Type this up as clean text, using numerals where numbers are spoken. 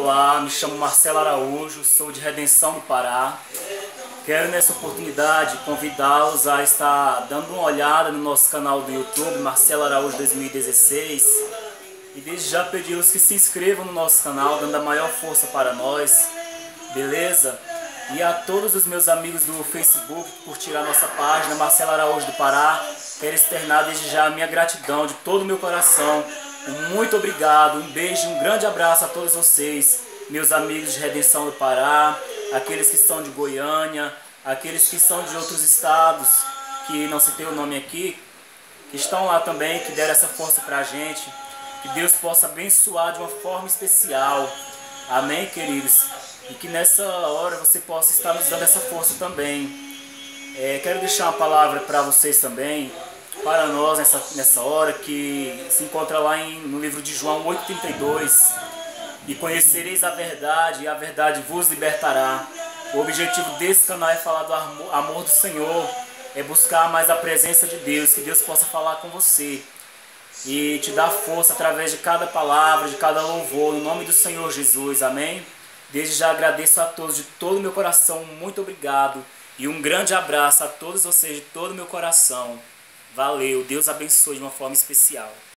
Olá, me chamo Marcelo Araújo, sou de Redenção do Pará. Quero nessa oportunidade convidá-los a estar dando uma olhada no nosso canal do YouTube, Marcelo Araújo 2016. E desde já pedi-los que se inscrevam no nosso canal, dando a maior força para nós, beleza? E a todos os meus amigos do Facebook que curtiram a nossa página, Marcelo Araújo do Pará, quero externar desde já a minha gratidão de todo o meu coração. Muito obrigado, um beijo, um grande abraço a todos vocês, meus amigos de Redenção do Pará, aqueles que são de Goiânia, aqueles que são de outros estados, que não citei o nome aqui, que estão lá também, que deram essa força pra gente. Que Deus possa abençoar de uma forma especial. Amém, queridos? E que nessa hora você possa estar nos dando essa força também. Quero deixar uma palavra para vocês também, para nós nessa hora, que se encontra lá no livro de João 8,32. E conhecereis a verdade, e a verdade vos libertará. O objetivo desse canal é falar do amor do Senhor, é buscar mais a presença de Deus, que Deus possa falar com você e te dar força através de cada palavra, de cada louvor, no nome do Senhor Jesus, amém? Desde já agradeço a todos de todo o meu coração, muito obrigado e um grande abraço a todos vocês de todo o meu coração. Valeu, Deus abençoe de uma forma especial.